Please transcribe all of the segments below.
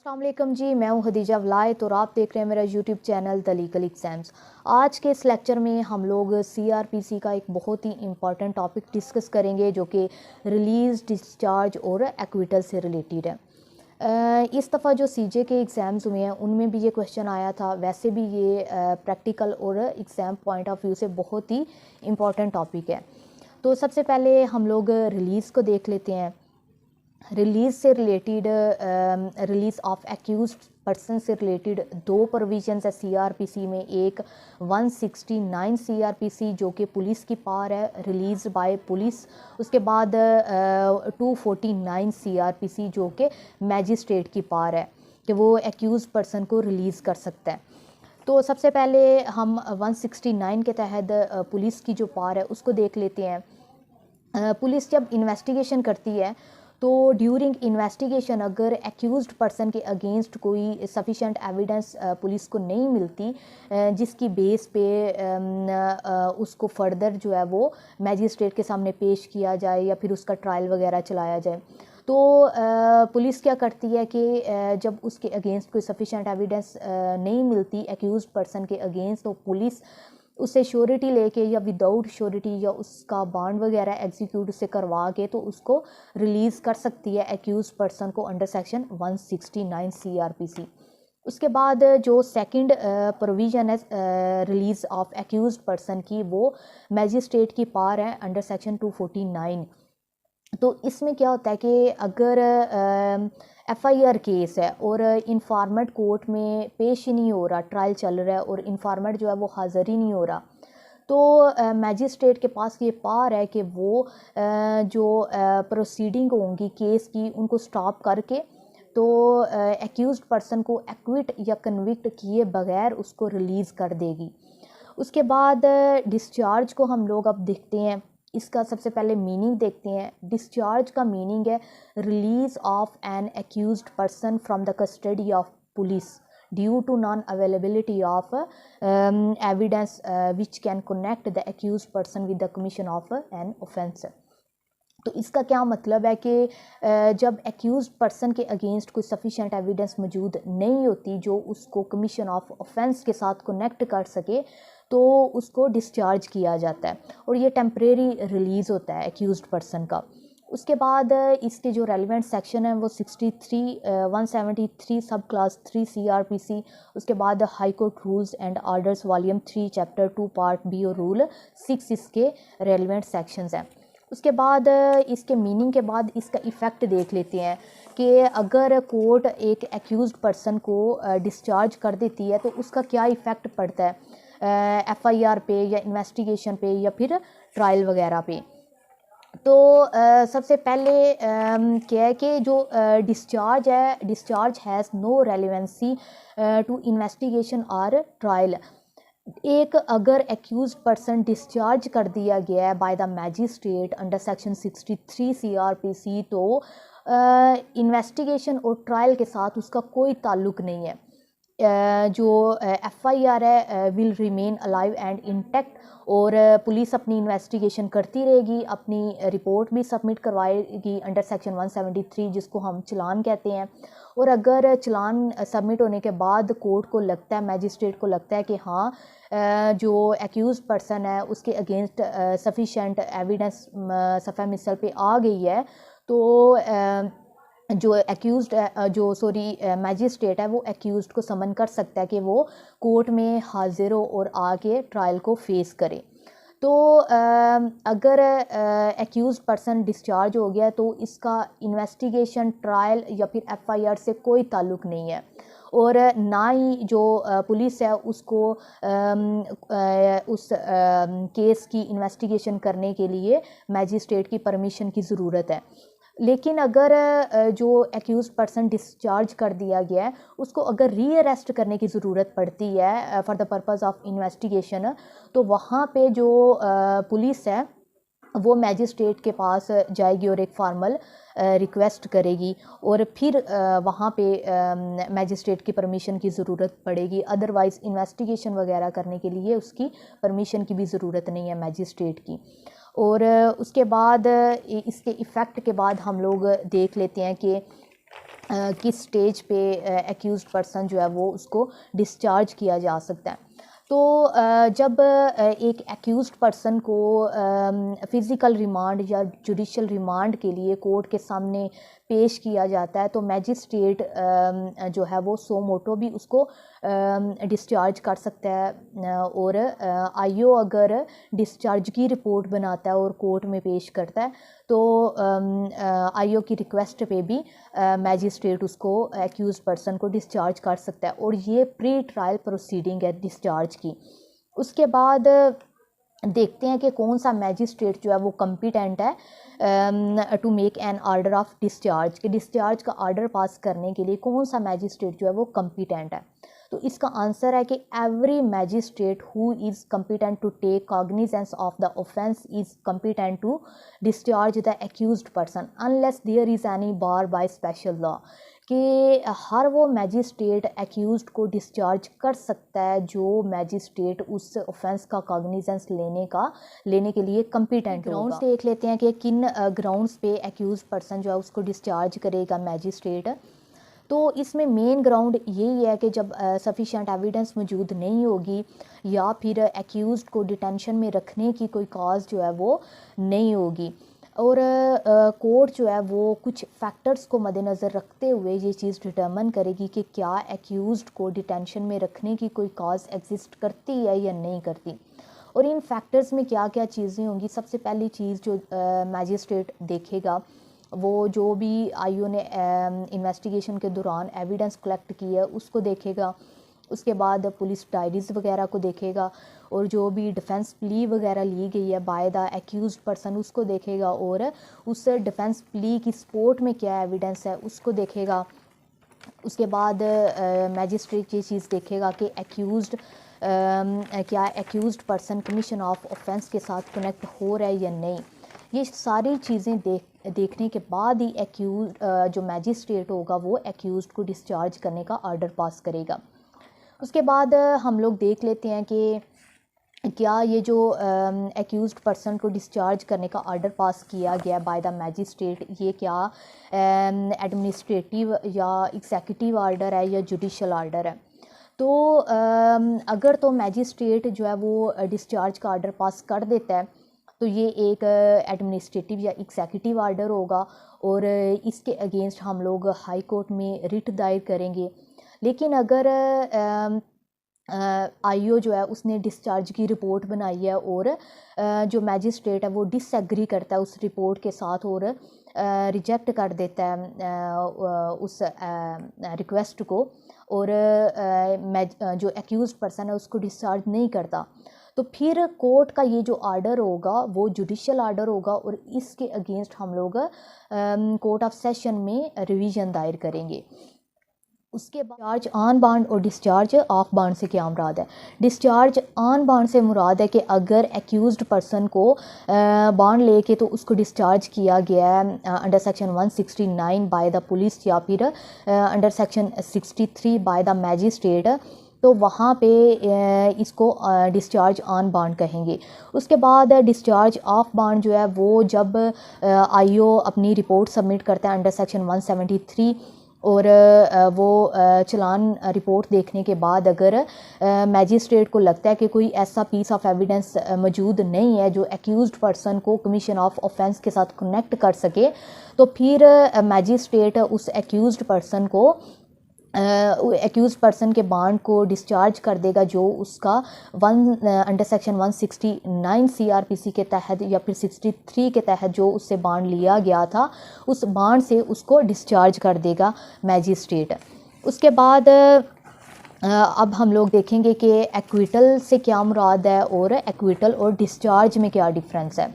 अस्सलाम वालेकुम जी, मैं हूँ हदीजा वलायत और आप देख रहे हैं मेरा YouTube channel the legal exams. आज के इस लेक्चर में हम लोग सीआरपीसी का एक बहुत ही इम्पॉर्टेंट टॉपिक डिस्कस करेंगे जो कि रिलीज़, डिस्चार्ज और एक्विटल से रिलेटेड है। इस दफ़ा जो सीजे के एग्ज़ाम्स हुए हैं उनमें भी ये क्वेश्चन आया था। वैसे भी ये प्रैक्टिकल और एग्ज़ाम पॉइंट ऑफ व्यू से बहुत ही इम्पॉर्टेंट टॉपिक है। तो सबसे पहले हम लोग रिलीज़ को देख लेते हैं। रिलीज़ से related release of accuse person से रिलेटेड दो प्रोविजंस है सीआरपीसी में। एक 169 सीआरपीसी जो कि पुलिस की पावर है, रिलीज बाय पुलिस। उसके बाद 249 सीआरपीसी जो कि मैजिस्ट्रेट की पावर है कि वो एक्यूज पर्सन को रिलीज़ कर सकता है। तो सबसे पहले हम 169 के तहत पुलिस की जो पावर है उसको देख लेते हैं। पुलिस जब इन्वेस्टिगेशन करती है तो ड्यूरिंग इन्वेस्टिगेशन अगर एक्यूज्ड पर्सन के अगेंस्ट कोई सफिशेंट एविडेंस पुलिस को नहीं मिलती जिसकी बेस पे उसको फर्दर जो है वो मैजिस्ट्रेट के सामने पेश किया जाए या फिर उसका ट्रायल वगैरह चलाया जाए, तो पुलिस क्या करती है कि जब उसके अगेंस्ट कोई सफिशेंट एविडेंस नहीं मिलती एक्यूज्ड पर्सन के अगेंस्ट, तो पुलिस उससे श्योरिटी लेके या विदाउट श्योरिटी या उसका बॉन्ड वगैरह एग्जीक्यूट उससे करवा के तो उसको रिलीज़ कर सकती है एक्यूज पर्सन को अंडर सेक्शन 169 सीआरपीसी। उसके बाद जो सेकंड प्रोविज़न है रिलीज़ ऑफ एक्यूज पर्सन की, वो मैजिस्ट्रेट की पावर है अंडर सेक्शन 249। तो इसमें क्या होता है कि अगर एफआईआर केस है और इन्फॉर्मेंट कोर्ट में पेश ही नहीं हो रहा, ट्रायल चल रहा है और इन्फॉर्मेंट जो है वो हाज़िर ही नहीं हो रहा, तो मैजिस्ट्रेट के पास ये पावर है कि वो जो प्रोसीडिंग होंगी केस की उनको स्टॉप करके तो एक्यूज्ड पर्सन को एक्विट या कन्विक्ट किए बगैर उसको रिलीज़ कर देगी। उसके बाद डिस्चार्ज को हम लोग अब देखते हैं। इसका सबसे पहले मीनिंग देखते हैं। डिस्चार्ज का मीनिंग है release of an accused person from the custody of police due to non availability of evidence which can connect the accused person with the commission of an offence. तो इसका क्या मतलब है कि जब एक्यूज्ड पर्सन के against कोई sufficient evidence मौजूद नहीं होती जो उसको कमीशन ऑफ ऑफेंस के साथ कनेक्ट कर सके, तो उसको डिस्चार्ज किया जाता है और ये टेम्परेरी रिलीज़ होता है एक्यूज्ड पर्सन का। उसके बाद इसके जो रेलिवेंट सेक्शन है वो 173 सब क्लास 3 सीआरपीसी। उसके बाद high court rules and orders volume 3 chapter 2 part B और रूल 6 इसके रेलिवेंट सेक्शंस हैं। उसके बाद इसके मीनिंग के बाद इसका इफ़ेक्ट देख लेते हैं कि अगर कोर्ट एक एक्यूज्ड पर्सन को डिस्चार्ज कर देती है तो उसका क्या इफ़ेक्ट पड़ता है एफआईआर पे या इन्वेस्टिगेशन पे या फिर ट्रायल वगैरह पे। तो सबसे पहले क्या है कि जो डिस्चार्ज है, discharge has no relevancy to investigation और ट्रायल। एक अगर एक्यूज पर्सन डिस्चार्ज कर दिया गया है by the magistrate under section 63 CrPC, तो इन्वेस्टिगेशन और ट्रायल के साथ उसका कोई ताल्लुक नहीं है। जो एफआईआर है will remain alive and intact और पुलिस अपनी इन्वेस्टिगेशन करती रहेगी, अपनी रिपोर्ट भी सबमिट करवाएगी अंडर सेक्शन 173 जिसको हम चलान कहते हैं। और अगर चलान सबमिट होने के बाद कोर्ट को लगता है, मैजिस्ट्रेट को लगता है कि हाँ जो एक्यूज पर्सन है उसके अगेंस्ट सफिशेंट एविडेंस सफ़ा मिसल पे आ गई है, तो जो एक्यूज्ड मैजिस्ट्रेट है वो एक्यूज्ड को समन कर सकता है कि वो कोर्ट में हाजिर हो और आके ट्रायल को फेस करे। तो अगर एक्यूज्ड पर्सन डिस्चार्ज हो गया तो इसका इन्वेस्टिगेशन, ट्रायल या फिर एफआईआर से कोई ताल्लुक नहीं है और ना ही जो पुलिस है उसको उस केस की इन्वेस्टिगेशन करने के लिए मैजिस्ट्रेट की परमिशन की ज़रूरत है। लेकिन अगर जो एक्यूज पर्सन डिस्चार्ज कर दिया गया है उसको अगर री अरेस्ट करने की ज़रूरत पड़ती है for the purpose of investigation, तो वहाँ पे जो पुलिस है वो मैजिस्ट्रेट के पास जाएगी और एक फॉर्मल रिक्वेस्ट करेगी और फिर वहाँ पे मैजिस्ट्रेट की परमिशन की ज़रूरत पड़ेगी। अदरवाइज़ इन्वेस्टिगेशन वगैरह करने के लिए उसकी परमिशन की भी ज़रूरत नहीं है मैजिस्ट्रेट की। और उसके बाद इसके इफ़ेक्ट के बाद हम लोग देख लेते हैं कि किस स्टेज पे एक्यूज़्ड पर्सन जो है वो उसको डिस्चार्ज किया जा सकता है। तो जब एक एक्यूज़्ड पर्सन को फ़िज़िकल रिमांड या जुडिशियल रिमांड के लिए कोर्ट के सामने पेश किया जाता है तो मैजिस्ट्रेट जो है वो सो मोटो भी उसको डिस्चार्ज कर सकता है, और आईओ अगर डिस्चार्ज की रिपोर्ट बनाता है और कोर्ट में पेश करता है तो आईओ की रिक्वेस्ट पे भी मैजिस्ट्रेट उसको एक्यूज़ पर्सन को डिस्चार्ज कर सकता है, और ये प्री ट्रायल प्रोसीडिंग है डिस्चार्ज की। उसके बाद देखते हैं कि कौन सा मैजिस्ट्रेट जो है वो कम्पिटेंट है to make an order of discharge, कि डिस्चार्ज का ऑर्डर पास करने के लिए कौन सा मैजिस्ट्रेट जो है वो कम्पिटेंट है। तो इसका आंसर है कि every magistrate who is competent to take cognizance of the offence is competent to discharge the accused person unless there is any bar by special law, कि हर वो मैजिस्ट्रेट एक्यूज्ड को डिस्चार्ज कर सकता है जो मैजिस्ट्रेट उस ऑफेंस का कॉग्निजेंस लेने के लिए कम्पिटेंट होगा। ग्राउंड्स देख लेते हैं कि किन ग्राउंड्स पे एक्यूज पर्सन जो है उसको डिस्चार्ज करेगा मैजिस्ट्रेट। तो इसमें मेन ग्राउंड यही है कि जब सफिशिएंट एविडेंस मौजूद नहीं होगी या फिर एक्यूज्ड को डिटेंशन में रखने की कोई कॉज जो है वो नहीं होगी, और कोर्ट जो है वो कुछ फैक्टर्स को मद्देनज़र रखते हुए ये चीज़ डिटर्मन करेगी कि क्या एक्यूज्ड को डिटेंशन में रखने की कोई कॉज एग्जिस्ट करती है या नहीं करती, और इन फैक्टर्स में क्या क्या चीज़ें होंगी। सबसे पहली चीज़ जो मैजिस्ट्रेट देखेगा वो जो भी आईओ ने इन्वेस्टिगेशन के दौरान एविडेंस कलेक्ट की है उसको देखेगा। उसके बाद पुलिस डायरीज़ वगैरह को देखेगा, और जो भी डिफेंस प्ली वगैरह ली गई है बाय द एक्यूज्ड पर्सन उसको देखेगा, और उस डिफेंस प्ली की सपोर्ट में क्या एविडेंस है उसको देखेगा। उसके बाद मैजिस्ट्रेट ये चीज़ देखेगा कि क्या accused person commission of offence के साथ कनेक्ट हो रहा है या नहीं। ये सारी चीज़ें देखने के बाद ही जो मैजिस्ट्रेट होगा वो एक्यूज्ड को डिस्चार्ज करने का ऑर्डर पास करेगा। उसके बाद हम लोग देख लेते हैं कि क्या ये जो एक्यूज्ड पर्सन को डिस्चार्ज करने का ऑर्डर पास किया गया बाय द मैजिस्ट्रेट, ये क्या एडमिनिस्ट्रेटिव या एग्जीक्यूटिव ऑर्डर है या जुडिशियल ऑर्डर है। तो अगर तो मैजिस्ट्रेट जो है वो डिस्चार्ज का ऑर्डर पास कर देता है तो ये एक एडमिनिस्ट्रेटिव या एग्जीक्यूटिव ऑर्डर होगा, और इसके अगेंस्ट हम लोग हाई कोर्ट में रिट दायर करेंगे। लेकिन अगर आईओ जो है उसने डिस्चार्ज की रिपोर्ट बनाई है और जो मैजिस्ट्रेट है वो डिसएग्री करता है उस रिपोर्ट के साथ और रिजेक्ट कर देता है उस रिक्वेस्ट को, और जो एक्यूज्ड पर्सन है उसको डिस्चार्ज नहीं करता, तो फिर कोर्ट का ये जो ऑर्डर होगा वो जुडिशियल ऑर्डर होगा, और इसके अगेंस्ट हम लोग कोर्ट ऑफ सेशन में रिवीजन दायर करेंगे। उसके बाद डिस्चार्ज ऑन बाउंड और डिस्चार्ज ऑफ बाउंड से क्या मुराद है। डिस्चार्ज ऑन बाउंड से मुराद है कि अगर एक्यूज्ड पर्सन को बाउंड लेके तो उसको डिस्चार्ज किया गया है under section 169 by the police या फिर under section 63 bye the magistrate, तो वहाँ पे इसको डिस्चार्ज ऑन बाउंड कहेंगे। उसके बाद डिस्चार्ज ऑफ बाउंड जो है वो जब आईओ अपनी रिपोर्ट सबमिट करता है अंडर सेक्शन 173 और वो चलान रिपोर्ट देखने के बाद अगर मैजिस्ट्रेट को लगता है कि कोई ऐसा पीस ऑफ एविडेंस मौजूद नहीं है जो एक्यूज्ड पर्सन को कमीशन ऑफ ऑफेंस के साथ कनेक्ट कर सके, तो फिर मैजिस्ट्रेट उस एक्यूज्ड पर्सन को एक्यूज पर्सन के बांड को डिस्चार्ज कर देगा जो उसका अंडर सेक्शन 169 सीआरपीसी के तहत या फिर 63 के तहत जो उससे बांड लिया गया था उस बांड से उसको डिस्चार्ज कर देगा मैजिस्ट्रेट। उसके बाद अब हम लोग देखेंगे कि एक्विटल से क्या मुराद है और एक्विटल और डिस्चार्ज में क्या डिफरेंस है।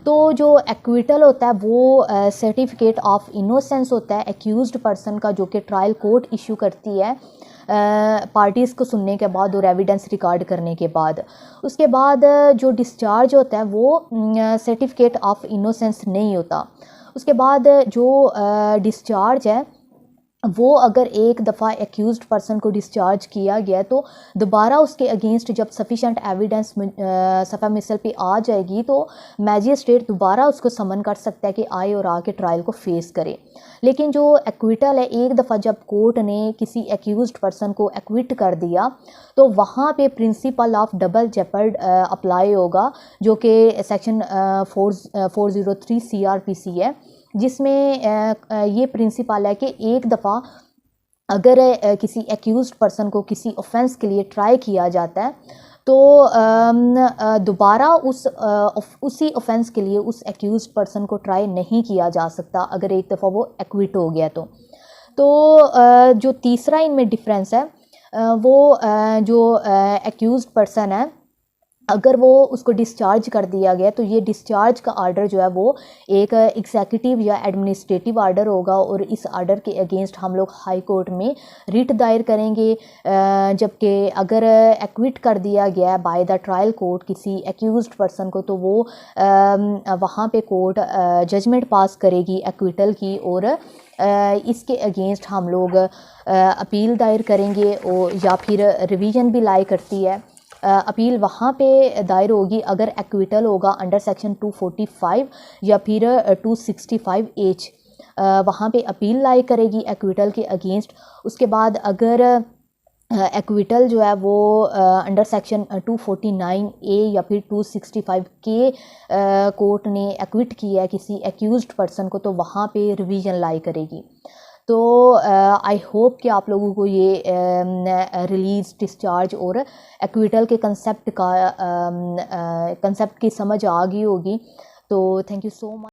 तो जो एक्विटल होता है वो सर्टिफिकेट ऑफ इनोसेंस होता है एक्यूज्ड पर्सन का, जो कि ट्रायल कोर्ट इशू करती है पार्टीज़ को सुनने के बाद और एविडेंस रिकॉर्ड करने के बाद। उसके बाद जो डिस्चार्ज होता है वो सर्टिफिकेट ऑफ इनोसेंस नहीं होता। उसके बाद जो डिस्चार्ज है वो अगर एक दफ़ा एक्यूज़्ड पर्सन को डिस्चार्ज किया गया तो दोबारा उसके अगेंस्ट जब सफिशेंट एविडेंस सफ़ा मिसल पे आ जाएगी तो मैजिस्ट्रेट दोबारा उसको समन कर सकता है कि आए और आके ट्रायल को फेस करे। लेकिन जो एक्विटल है, एक दफ़ा जब कोर्ट ने किसी एक्यूज़्ड पर्सन को एक्विट कर दिया तो वहाँ पे प्रिंसिपल ऑफ डबल जेपर्ड अप्लाई होगा, जो कि सेक्शन 403 CRPC है, जिसमें ये प्रिंसिपल है कि एक दफ़ा अगर किसी एक्यूज़्ड पर्सन को किसी ऑफेंस के लिए ट्राई किया जाता है तो दोबारा उसी ऑफेंस के लिए उस एक्यूज़्ड पर्सन को ट्राई नहीं किया जा सकता अगर एक दफ़ा वो एक्विट हो गया तो जो तीसरा इनमें डिफरेंस है वो जो एक्यूज़्ड पर्सन है, अगर वो उसको डिस्चार्ज कर दिया गया तो ये डिस्चार्ज का आर्डर जो है वो एक एग्जीक्यूटिव या एडमिनिस्ट्रेटिव आर्डर होगा और इस आर्डर के अगेंस्ट हम लोग हाई कोर्ट में रिट दायर करेंगे। जबकि अगर एक्विट कर दिया गया बाय द ट्रायल कोर्ट किसी एक्यूज्ड पर्सन को तो वो वहाँ पे कोर्ट जजमेंट पास करेगी एक्विटल की और इसके अगेंस्ट हम लोग अपील दायर करेंगे और या फिर रिवीजन भी लाई करती है। अपील वहाँ पे दायर होगी अगर एक्विटल होगा अंडर सेक्शन 245 या फिर 265H, वहाँ पे अपील लाई करेगी एक्विटल के अगेंस्ट। उसके बाद अगर एक्विटल जो है वो अंडर सेक्शन 249A या फिर 265K कोर्ट ने एक्विट किया है किसी एक्यूज्ड पर्सन को तो वहाँ पे रिवीजन लाई करेगी। तो आई होप कि आप लोगों को ये रिलीज़, डिस्चार्ज और एक्विटल के कंसेप्ट की समझ आ गई होगी। तो थैंक यू सो मच।